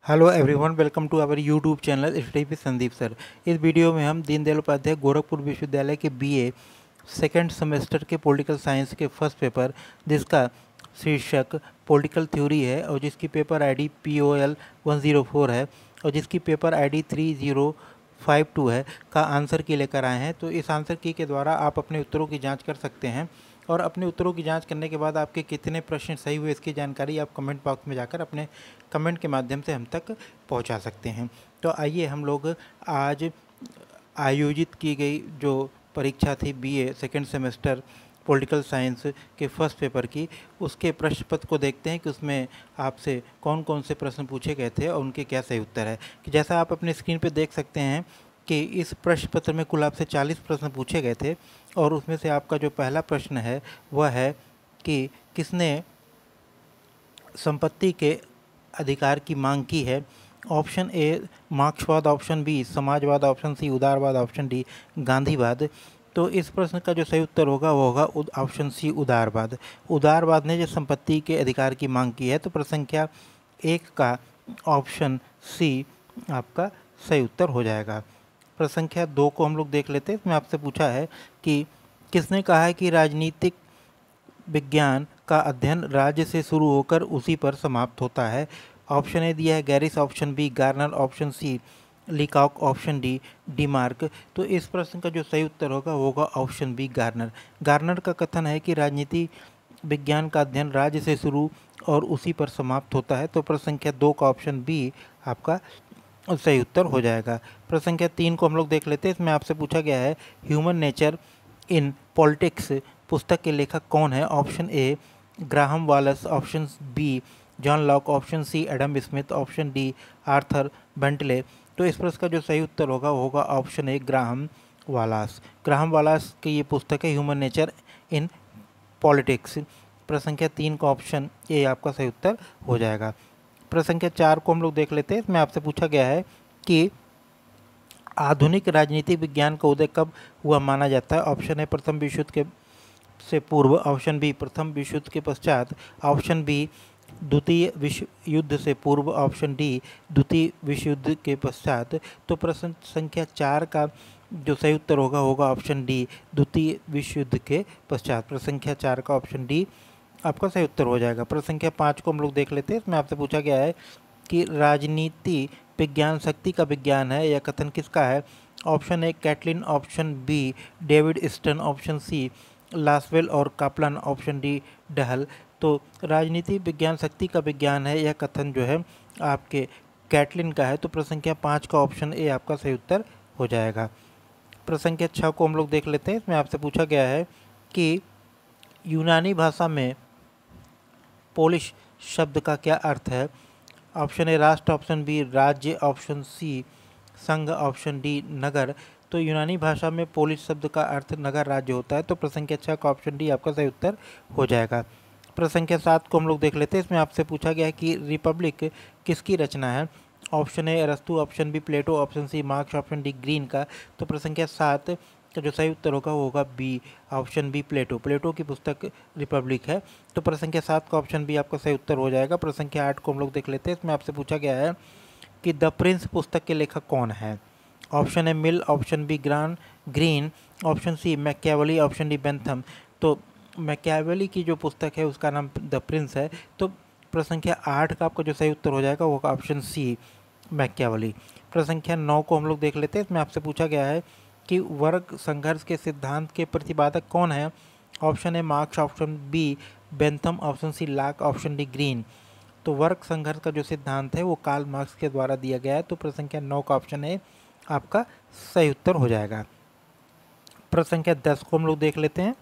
Hello everyone, welcome to our YouTube channel study with Sandeep sir. इस video में हम दीनदयाल उपाध्याय गोरखपुर विश्वविद्यालय के बीए सेकेंड सेमेस्टर के पॉलिटिकल साइंस के फर्स्ट पेपर, जिसका शीर्षक पॉलिटिकल थ्योरी है और जिसकी पेपर आईडी POL 104 है और जिसकी पेपर आईडी 3052 है, का आंसर की लेकर आए हैं। तो इस आंसर की के द्वारा आप अपने उत्तरों की जाँच कर सकते हैं और अपने उत्तरों की जांच करने के बाद आपके कितने प्रश्न सही हुए इसकी जानकारी आप कमेंट बॉक्स में जाकर अपने कमेंट के माध्यम से हम तक पहुंचा सकते हैं। तो आइए हम लोग आज आयोजित की गई जो परीक्षा थी BA second semester political science के फर्स्ट पेपर की, उसके प्रश्न पत्र को देखते हैं कि उसमें आपसे कौन कौन से प्रश्न पूछे गए थे और उनके क्या सही उत्तर है। कि जैसा आप अपने स्क्रीन पर देख सकते हैं कि इस प्रश्न पत्र में कुल आपसे 40 प्रश्न पूछे गए थे और उसमें से आपका जो पहला प्रश्न है वह है कि किसने संपत्ति के अधिकार की मांग की है। ऑप्शन ए मार्क्सवाद, ऑप्शन बी समाजवाद, ऑप्शन सी उदारवाद, ऑप्शन डी गांधीवाद। तो इस प्रश्न का जो सही उत्तर होगा वो होगा ऑप्शन सी उदारवाद। उदारवाद ने जो संपत्ति के अधिकार की मांग की है, तो प्रश्न संख्या 1 का ऑप्शन सी आपका सही उत्तर हो जाएगा। प्रश्न संख्या 2 को हम लोग देख लेते हैं। इसमें आपसे पूछा है कि किसने कहा है कि राजनीतिक विज्ञान का अध्ययन राज्य से शुरू होकर उसी पर समाप्त होता है। ऑप्शन ए दिया है Garris, option B Garner, option C Leacock, option D Demark. तो इस प्रश्न का जो सही उत्तर होगा ऑप्शन बी गार्नर। गार्नर का कथन है कि राजनीति विज्ञान का अध्ययन राज्य से शुरू और उसी पर समाप्त होता है। तो प्रश्न संख्या 2 का ऑप्शन बी आपका सही उत्तर हो जाएगा। प्रश्न संख्या 3 को हम लोग देख लेते हैं। इसमें आपसे पूछा गया है ह्यूमन नेचर इन पॉलिटिक्स पुस्तक के लेखक कौन है। Option A Graham Wallas, option B John Locke, option C Adam Smith, option D Arthur Bentley. तो इस प्रश्न का जो सही उत्तर होगा option A Graham Wallas. Graham Wallas की ये पुस्तक है ह्यूमन नेचर इन पॉलिटिक्स। प्रश्न संख्या 3 का ऑप्शन ए आपका सही उत्तर हो जाएगा। प्रश्न संख्या 4 को हम लोग देख लेते हैं। इसमें आपसे पूछा गया है कि आधुनिक राजनीतिक विज्ञान का उदय कब हुआ माना जाता है। ऑप्शन ए प्रथम विश्व युद्ध के से पूर्व, ऑप्शन बी प्रथम विश्व युद्ध के पश्चात, ऑप्शन बी द्वितीय विश्व युद्ध से पूर्व, ऑप्शन डी द्वितीय विश्व युद्ध के पश्चात। तो प्रश्न संख्या 4 का जो सही उत्तर होगा ऑप्शन डी द्वितीय विश्व युद्ध के पश्चात। प्रश्न संख्या 4 का ऑप्शन डी आपका सही उत्तर हो जाएगा। प्रश्न संख्या 5 को हम लोग देख लेते हैं। इसमें आपसे पूछा गया है कि राजनीति विज्ञान शक्ति का विज्ञान है, यह कथन किसका है। Option A Catlin, option B David Stern, option C Lasswell और कापलान, ऑप्शन डी डहल। तो राजनीति विज्ञान शक्ति का विज्ञान है, यह कथन जो है आपके कैटलिन का है। तो प्रश्न संख्या 5 का ऑप्शन ए आपका सही उत्तर हो जाएगा। प्रश्न संख्या 6 को हम लोग देख लेते हैं। इसमें आपसे पूछा गया है कि यूनानी भाषा में पोलिश शब्द का क्या अर्थ है। ऑप्शन ए राष्ट्र, ऑप्शन बी राज्य, ऑप्शन सी संघ, ऑप्शन डी नगर। तो यूनानी भाषा में पोलिश शब्द का अर्थ नगर राज्य होता है। तो प्रश्न संख्या 6 का ऑप्शन डी आपका सही उत्तर हो जाएगा। प्रश्न संख्या 7 को हम लोग देख लेते हैं। इसमें आपसे पूछा गया है कि रिपब्लिक किसकी रचना है। ऑप्शन ए अरस्तु, option B Plato, option C Marx, option D Green का। तो प्रश्न संख्या 7 का जो सही उत्तर होगा बी, ऑप्शन बी प्लेटो। प्लेटो की पुस्तक रिपब्लिक है। तो प्रश्न संख्या 7 का ऑप्शन बी आपका सही उत्तर हो जाएगा। प्रश्न संख्या 8 को हम लोग देख लेते हैं। इसमें आपसे पूछा गया है कि द प्रिंस पुस्तक के लेखक कौन है। Option A Mill, option B Green, option C Machiavelli, option D Bentham. तो मैकियावेली की जो पुस्तक है उसका नाम द प्रिंस है। तो प्रश्न संख्या 8 का आपका जो सही उत्तर हो जाएगा वो ऑप्शन सी मैकियावेली। प्रश्न संख्या 9 को हम लोग देख लेते हैं। इसमें आपसे पूछा गया है कि वर्ग संघर्ष के सिद्धांत के प्रतिपादक कौन है। Option A Marx, option B Bentham, option C Locke, option D Green. तो वर्ग संघर्ष का जो सिद्धांत है वो कार्ल मार्क्स के द्वारा दिया गया है। तो प्रश्न संख्या 9 का ऑप्शन ए आपका सही उत्तर हो जाएगा। प्रश्न संख्या 10 को हम लोग देख लेते हैं।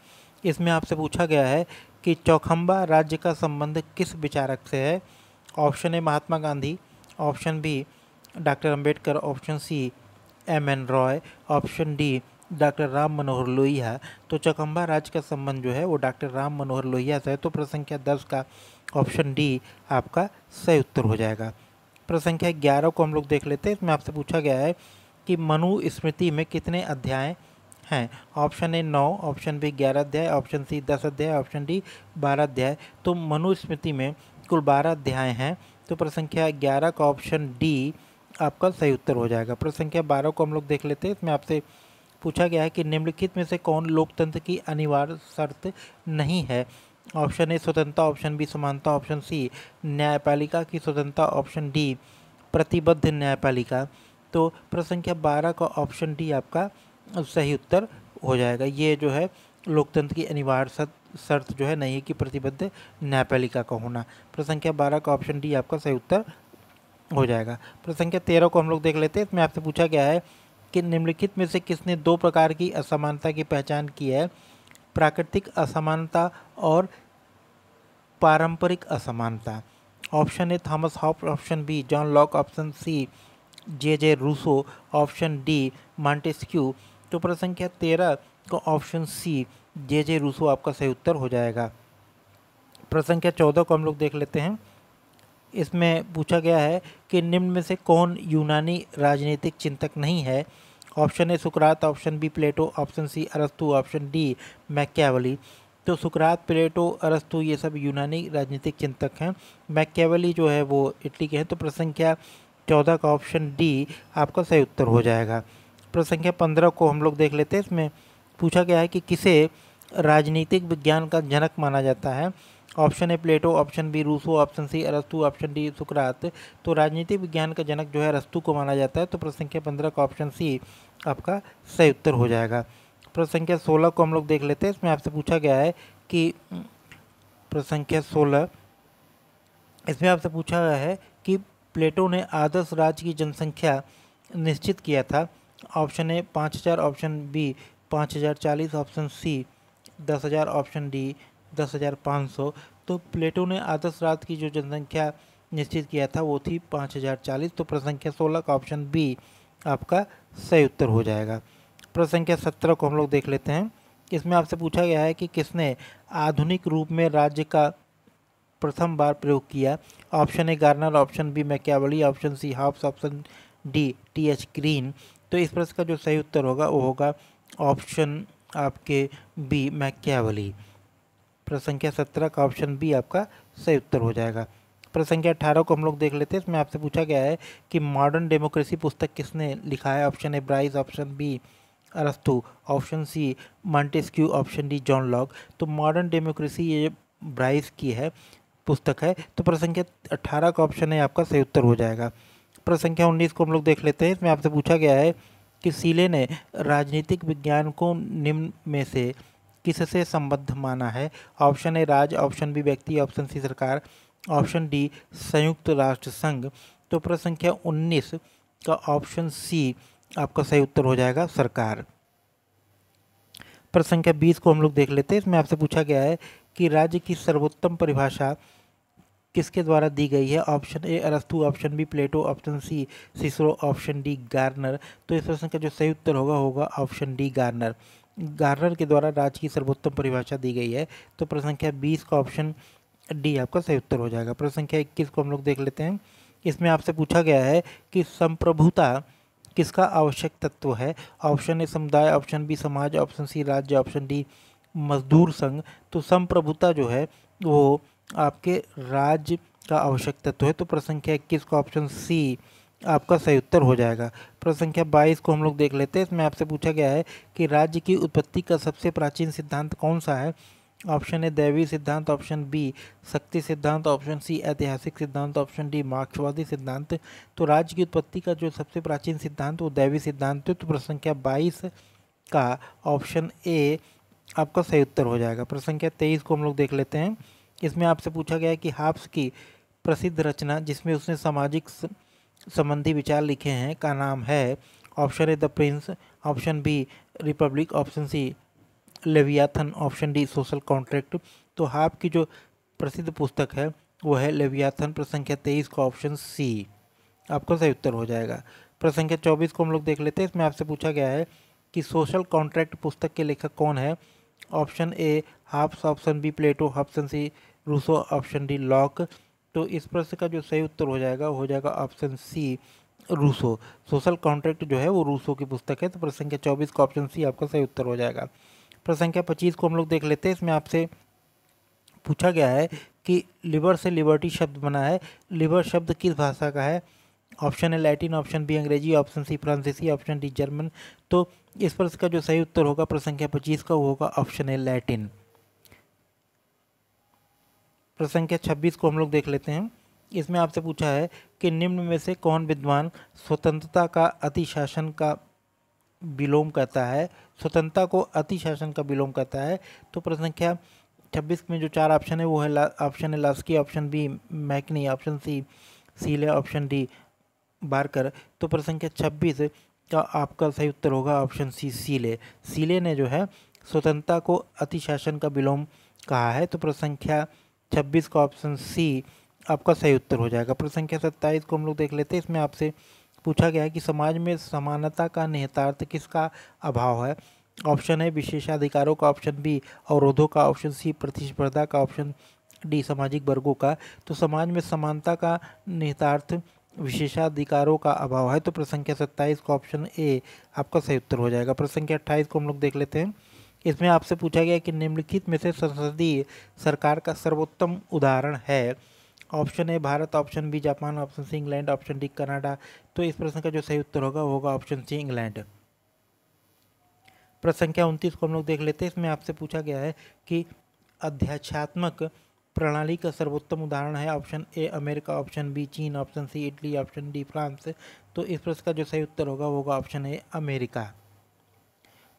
इसमें आपसे पूछा गया है कि चौखंबा राज्य का संबंध किस विचारक से है। Option A Mahatma Gandhi, option B doctor Ambedkar, option C MN Roy, option D doctor Ram Manohar Lohia. तो चौखंबा राज्य का संबंध जो है वो डॉक्टर राम मनोहर लोहिया से है। तो प्रश्न संख्या 10 का ऑप्शन डी आपका सही उत्तर हो जाएगा। प्रश्न संख्या 11 को हम लोग देख लेते हैं। इसमें आपसे पूछा गया है कि मनुस्मृति में कितने अध्याय हैं। ऑप्शन ए 9, ऑप्शन बी 11 अध्याय, ऑप्शन सी 10 अध्याय, ऑप्शन डी 12 अध्याय। तो मनुस्मृति में कुल 12 अध्याय हैं तो प्रश्न संख्या 11 का ऑप्शन डी आपका सही उत्तर हो जाएगा। प्रश्न संख्या 12 को हम लोग देख लेते हैं। इसमें आपसे पूछा गया है कि निम्नलिखित में से कौन लोकतंत्र की अनिवार्य शर्त नहीं है। ऑप्शन ए स्वतंत्रता, ऑप्शन बी समानता, ऑप्शन सी न्यायपालिका की स्वतंत्रता, ऑप्शन डी प्रतिबद्ध न्यायपालिका। तो प्रश्न संख्या 12 का ऑप्शन डी आपका सही उत्तर हो जाएगा। ये जो है लोकतंत्र की अनिवार्य शर्त जो है नहीं है कि प्रतिबद्ध न्यायपालिका का होना। प्रश्न संख्या 12 का ऑप्शन डी आपका सही उत्तर हो जाएगा। प्रश्न संख्या 13 को हम लोग देख लेते हैं। इसमें आपसे पूछा गया है कि निम्नलिखित में से किसने दो प्रकार की असमानता की पहचान की है। प्राकृतिक असमानता और पारंपरिक असमानता। Option A Thomas Hobbes, option B John Locke, option C J Rousseau, option D Montesquieu. तो प्रश्न संख्या 13 को ऑप्शन सी जे रूसो आपका सही उत्तर हो जाएगा। प्रश्न संख्या 14 को हम लोग देख लेते हैं। इसमें पूछा गया है कि निम्न में से कौन यूनानी राजनीतिक चिंतक नहीं है। ऑप्शन ए सुकरात, option B Plato, option C अरस्तु, ऑप्शन डी मैकियावेली। तो सुकरात, प्लेटो, अरस्तु ये सब यूनानी राजनीतिक चिंतक हैं। मैकियावेली जो है वो इटली के हैं। तो प्रश्न संख्या 14 का ऑप्शन डी आपका सही उत्तर हो जाएगा। प्रश्न संख्या 15 को हम लोग देख लेते हैं। इसमें पूछा गया है कि किसे राजनीतिक विज्ञान का जनक माना जाता है। Option A Plato, option B Rousseau, option C अरस्तु, ऑप्शन डी सुकरात। तो राजनीतिक विज्ञान का जनक जो है अरस्तु को माना जाता है। तो प्रश्न संख्या 15 का ऑप्शन सी आपका सही उत्तर हो जाएगा। प्रश्न संख्या 16 को हम लोग देख लेते हैं। इसमें आपसे पूछा गया है कि प्रश्न संख्या 16 इसमें आपसे पूछा गया है कि प्लेटो ने आदर्श राज्य की जनसंख्या निश्चित किया था। Option A 5000, option B 5040, option C 10,000, option D 10,500। तो प्लेटो ने आदर्श राज्य की जो जनसंख्या निश्चित किया था वो थी 5040। तो प्रश्न संख्या 16 का ऑप्शन बी आपका सही उत्तर हो जाएगा। प्रश्न संख्या 17 को हम लोग देख लेते हैं। इसमें आपसे पूछा गया है कि किसने आधुनिक रूप में राज्य का प्रथम बार प्रयोग किया। Option A Garner, option B Machiavelli, option C Hobbes, option D T H. Green. तो इस प्रश्न का जो सही उत्तर होगा वो होगा ऑप्शन आपके बी मैकियावेली। प्रश्न संख्या 17 का ऑप्शन बी आपका सही उत्तर हो जाएगा। प्रश्न संख्या 18 को हम लोग देख लेते हैं। इसमें आपसे पूछा गया है कि मॉडर्न डेमोक्रेसी पुस्तक किसने लिखा है। Option A Bryce, option B अरस्तु, option C Montesquieu, option D John Locke. तो मॉडर्न डेमोक्रेसी ये ब्राइस की है पुस्तक है। तो प्रश्न संख्या 18 का ऑप्शन है आपका सही उत्तर हो जाएगा। प्रश्न संख्या 19 को हम लोग देख लेते हैं। इसमें आपसे पूछा गया है कि सीले ने राजनीतिक विज्ञान को निम्न में से किससे संबद्ध माना है। ऑप्शन ए राज, ऑप्शन बी व्यक्ति, ऑप्शन सी सरकार, ऑप्शन डी संयुक्त राष्ट्र संघ। तो प्रश्न संख्या 19 का ऑप्शन सी आपका सही उत्तर हो जाएगा सरकार। प्रश्न संख्या 20 को हम लोग देख लेते हैं। इसमें आपसे पूछा गया है कि राज्य की सर्वोत्तम परिभाषा किसके द्वारा दी गई है। ऑप्शन ए अरस्तु, option B Plato, option C Cicero, option D Garner. तो इस प्रश्न का जो सही उत्तर होगा ऑप्शन डी गार्नर। गार्नर के द्वारा राज्य की सर्वोत्तम परिभाषा दी गई है। तो प्रश्न संख्या 20 का ऑप्शन डी आपका सही उत्तर हो जाएगा। प्रश्न संख्या 21 को हम लोग देख लेते हैं। इसमें आपसे पूछा गया है कि संप्रभुता किसका आवश्यक तत्व है। ऑप्शन ए समुदाय, ऑप्शन बी समाज, ऑप्शन सी राज्य, ऑप्शन डी मजदूर संघ। तो संप्रभुता जो है वो आपके राज्य का आवश्यक तत्व है। तो प्रश्न संख्या 21 का ऑप्शन सी आपका सही उत्तर हो जाएगा। प्रश्न संख्या 22 को हम लोग देख लेते हैं। इसमें आपसे पूछा गया है कि राज्य की उत्पत्ति का सबसे प्राचीन सिद्धांत कौन सा है। ऑप्शन ए दैवीय सिद्धांत, ऑप्शन बी शक्ति सिद्धांत, ऑप्शन सी ऐतिहासिक सिद्धांत, ऑप्शन डी मार्क्सवादी सिद्धांत। तो राज्य की उत्पत्ति का जो सबसे प्राचीन सिद्धांत वो दैवीय सिद्धांत है। तो प्रश्न संख्या 22 का ऑप्शन ए आपका सही उत्तर हो जाएगा। प्रश्न संख्या 23 को हम लोग देख लेते हैं। इसमें आपसे पूछा गया है कि हॉब्स की प्रसिद्ध रचना जिसमें उसने सामाजिक संबंधी विचार लिखे हैं का नाम है। Option A the Prince, option B Republic, option C Leviathan, option D Social Contract. तो हॉब की जो प्रसिद्ध पुस्तक है वो है लेवियाथन। प्रश्न संख्या 23 का ऑप्शन सी आपका सही उत्तर हो जाएगा। प्रश्न संख्या 24 को हम लोग देख लेते हैं। इसमें आपसे पूछा गया है कि सोशल कॉन्ट्रैक्ट पुस्तक के लेखक कौन है। Option A Hobbes, option B Plato, option C Rousseau, option D Locke. तो इस प्रश्न का जो सही उत्तर हो जाएगा option C Rousseau. Social Contract जो है वो रूसो की पुस्तक है। तो प्रश्न संख्या 24 का ऑप्शन सी आपका सही उत्तर हो जाएगा। प्रश्न संख्या 25 को हम लोग देख लेते हैं। इसमें आपसे पूछा गया है कि लिबर से लिबर्टी शब्द बना है। लिबर शब्द किस भाषा का है? Option A Latin, option B अंग्रेजी, ऑप्शन सी फ्रांसीसी, ऑप्शन डी जर्मन। तो इस प्रश्न का जो सही उत्तर होगा प्रश्न संख्या 25 का, वो होगा ऑप्शन ए लैटिन। प्रश्न संख्या 26 को हम लोग देख लेते हैं। इसमें आपसे पूछा है कि निम्न में से कौन विद्वान स्वतंत्रता का अतिशासन का विलोम करता है? स्वतंत्रता को अतिशासन का विलोम करता है। तो प्रश्न संख्या 26 में जो 4 ऑप्शन है वो है option A Laski, option B McNee, option C Seeley, option D Barker. तो प्रश्न संख्या 26 का आपका सही उत्तर होगा ऑप्शन सी सीले। सीले ने जो है स्वतंत्रता को अतिशासन का विलोम कहा है। तो प्रश्न संख्या 26 का ऑप्शन सी आपका सही उत्तर हो जाएगा। प्रश्न संख्या 27 को हम लोग देख लेते हैं। इसमें आपसे पूछा गया है कि समाज में समानता का निहितार्थ किसका अभाव है? ऑप्शन है विशेषाधिकारों का, ऑप्शन बी अवरोधों का, ऑप्शन सी प्रतिस्पर्धा का, ऑप्शन डी सामाजिक वर्गों का। तो समाज में समानता का निहितार्थ विशेषाधिकारों का अभाव है। तो प्रश्न संख्या 27 का ऑप्शन ए आपका सही उत्तर हो जाएगा। प्रश्न संख्या 28 को हम लोग देख लेते हैं। इसमें आपसे पूछा गया कि निम्नलिखित में से संसदीय सरकार का सर्वोत्तम उदाहरण है। Option A Bharat, option B Japan, option C England, option D Canada. तो इस प्रश्न का जो सही उत्तर होगा वो होगा ऑप्शन सी इंग्लैंड। प्रश्न संख्या 29 को हम लोग देख लेते हैं। इसमें आपसे पूछा गया है कि अध्यात्मात्मक प्रणाली का सर्वोत्तम उदाहरण है। Option A America, option B China, option C Italy, option D France. तो इस प्रश्न का जो सही उत्तर होगा वो होगा ऑप्शन ए अमेरिका।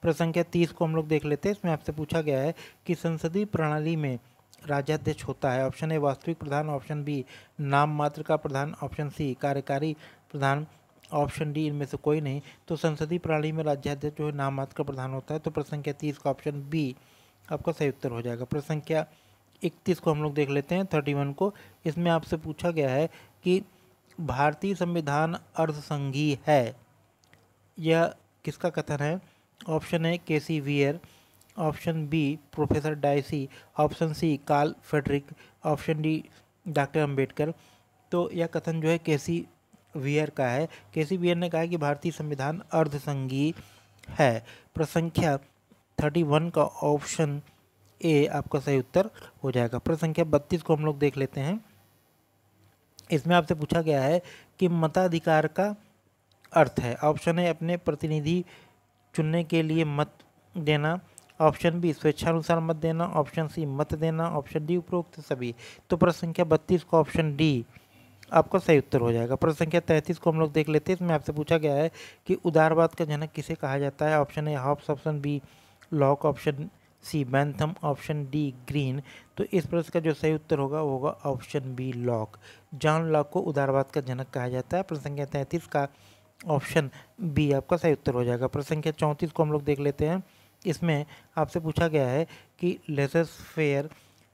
प्रश्न संख्या 30 को हम लोग देख लेते हैं। इसमें आपसे पूछा गया है कि संसदीय प्रणाली में राज्याध्यक्ष होता है। ऑप्शन ए वास्तविक प्रधान, ऑप्शन बी नाम मात्र का प्रधान, ऑप्शन सी कार्यकारी प्रधान, ऑप्शन डी इनमें से कोई नहीं। तो संसदीय प्रणाली में राज्याध्यक्ष जो है नाम मात्र का प्रधान होता है। तो प्रश्न संख्या 30 का ऑप्शन बी आपका सही उत्तर हो जाएगा। प्रश्न संख्या 31 को हम लोग देख लेते हैं, 31 को। इसमें आपसे पूछा गया है कि भारतीय संविधान अर्धसंघीय है, यह किसका कथन है? Option A K C Wheare, option B professor Dicey, option C Carl Friedrich, option D doctor Ambedkar. तो यह कथन जो है केसी वियर का है। केसी वियर ने कहा है कि भारतीय संविधान अर्धसंघीय है। प्रश्न संख्या 31 का ऑप्शन ए आपका सही उत्तर हो जाएगा। प्रश्न संख्या 32 को हम लोग देख लेते हैं। इसमें आपसे पूछा गया है कि मताधिकार का अर्थ है। ऑप्शन ए अपने प्रतिनिधि चुनने के लिए मत देना, ऑप्शन बी स्वेच्छानुसार मत देना, ऑप्शन सी मत देना, ऑप्शन डी उपरोक्त सभी। तो प्रश्न संख्या 32 का ऑप्शन डी आपका सही उत्तर हो जाएगा। प्रश्न संख्या 33 को हम लोग देख लेते हैं। इसमें आपसे पूछा गया है कि उदारवाद का जनक किसे कहा जाता है। Option A Hobbes, option B Locke, option C Bentham, option D Green. तो इस प्रश्न का जो सही उत्तर होगा वो होगा option B Locke. John Locke को उदारवाद का जनक कहा जाता है। प्रश्न संख्या 33 का ऑप्शन बी आपका सही उत्तर हो जाएगा। प्रश्न संख्या 34 को हम लोग देख लेते हैं। इसमें आपसे पूछा गया है कि लेजर फेयर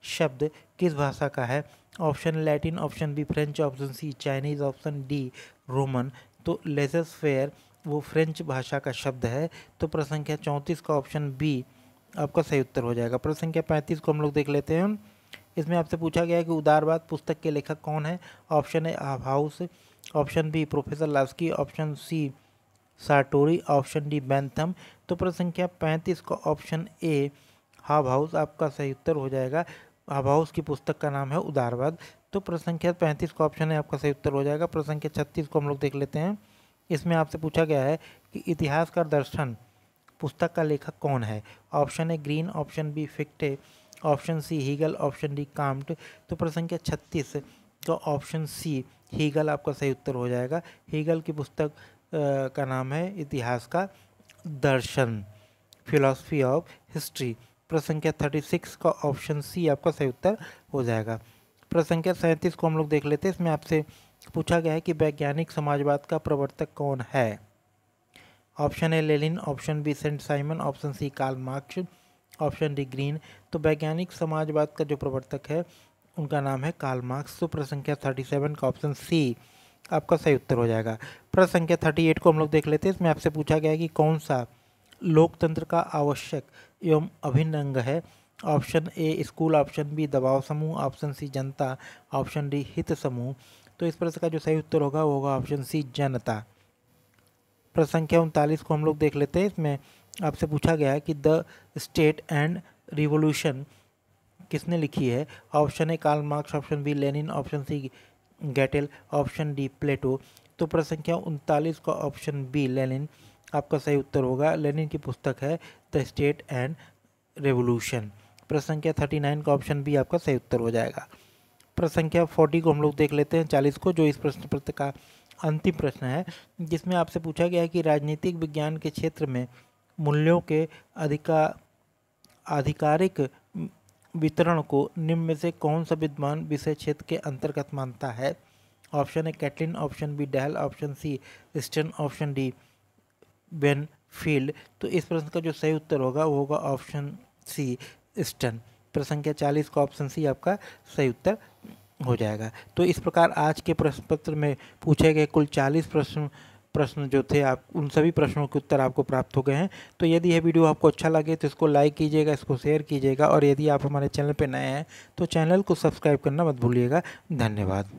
शब्द किस भाषा का है। Option Latin, option B French, option C Chinese, option D Roman. तो लेजर फेयर वो फ्रेंच भाषा का शब्द है। तो प्रश्न संख्या 34 का ऑप्शन बी आपका सही उत्तर हो जाएगा। प्रश्न संख्या 35 को हम लोग देख लेते हैं। इसमें आपसे पूछा गया है कि उदारवाद पुस्तक के लेखक कौन है। Option A House, option B professor Laski, option C Sartori, option D Bentham. तो प्रश्न संख्या 35 का ऑप्शन ए हाउस आपका सही उत्तर हो जाएगा। हाउस की पुस्तक का नाम है उदारवाद। तो प्रश्न संख्या 35 का ऑप्शन है आपका सही उत्तर हो जाएगा। प्रश्न संख्या 36 को हम लोग देख लेते हैं। इसमें आपसे पूछा गया है कि इतिहास का दर्शन पुस्तक का लेखक कौन है। Option A Green, option B Fichte, option C Hegel, option D Comte. तो प्रश्न संख्या 36 का ऑप्शन सी हीगल आपका सही उत्तर हो जाएगा। हीगल की पुस्तक का नाम है इतिहास का दर्शन, फिलॉसफी ऑफ हिस्ट्री। प्रश्न संख्या 36 का ऑप्शन सी आपका सही उत्तर हो जाएगा। प्रश्न संख्या 37 को हम लोग देख लेते हैं। इसमें आपसे पूछा गया है कि वैज्ञानिक समाजवाद का प्रवर्तक कौन है। Option A Lenin, option B Saint Simon, option C Karl Marx, option D Green. तो वैज्ञानिक समाजवाद का जो प्रवर्तक है उनका नाम है कार्ल मार्क्स। तो प्रश्न संख्या 37 का ऑप्शन सी आपका सही उत्तर हो जाएगा। प्रश्न संख्या 38 को हम लोग देख लेते हैं। इसमें आपसे पूछा गया है कि कौन सा लोकतंत्र का आवश्यक एवं अभिन्न अंग है। Option A school, option B दबाव समूह, ऑप्शन सी जनता, ऑप्शन डी हित समूह। तो इस प्रश्न का जो सही उत्तर होगा वो होगा ऑप्शन सी जनता। प्रश्न संख्या 39 को हम लोग देख लेते हैं। इसमें आपसे पूछा गया है कि द स्टेट एंड रिवॉल्यूशन किसने लिखी है? Option A Karl Marx, option B Lenin, option C Gettell, option D Plato. तो प्रश्न संख्या 39 का ऑप्शन बी लेनिन आपका सही उत्तर होगा। लेनिन की पुस्तक है द स्टेट एंड रेवोल्यूशन। प्रश्न संख्या 39 का ऑप्शन बी आपका सही उत्तर हो जाएगा। प्रश्न संख्या 40 को हम लोग देख लेते हैं, 40 को, जो इस प्रश्न पत्र का अंतिम प्रश्न है, जिसमें आपसे पूछा गया है कि राजनीतिक विज्ञान के क्षेत्र में मूल्यों के आधिकारिक वितरण को निम्न में से कौन सा विद्वान विषय क्षेत्र के अंतर्गत मानता है? Option A Catlin, option B Dahl, option C Stern, option D Banfield. तो इस प्रश्न का जो सही उत्तर होगा वो होगा ऑप्शन सी स्टर्न। प्रश्न संख्या 40 का ऑप्शन सी आपका सही उत्तर हो जाएगा। तो इस प्रकार आज के प्रश्न पत्र में पूछे गए कुल 40 प्रश्न जो थे, आप उन सभी प्रश्नों के उत्तर आपको प्राप्त हो गए हैं। तो यदि यह वीडियो आपको अच्छा लगे तो इसको लाइक कीजिएगा, इसको शेयर कीजिएगा, और यदि आप हमारे चैनल पर नए हैं तो चैनल को सब्सक्राइब करना मत भूलिएगा। धन्यवाद।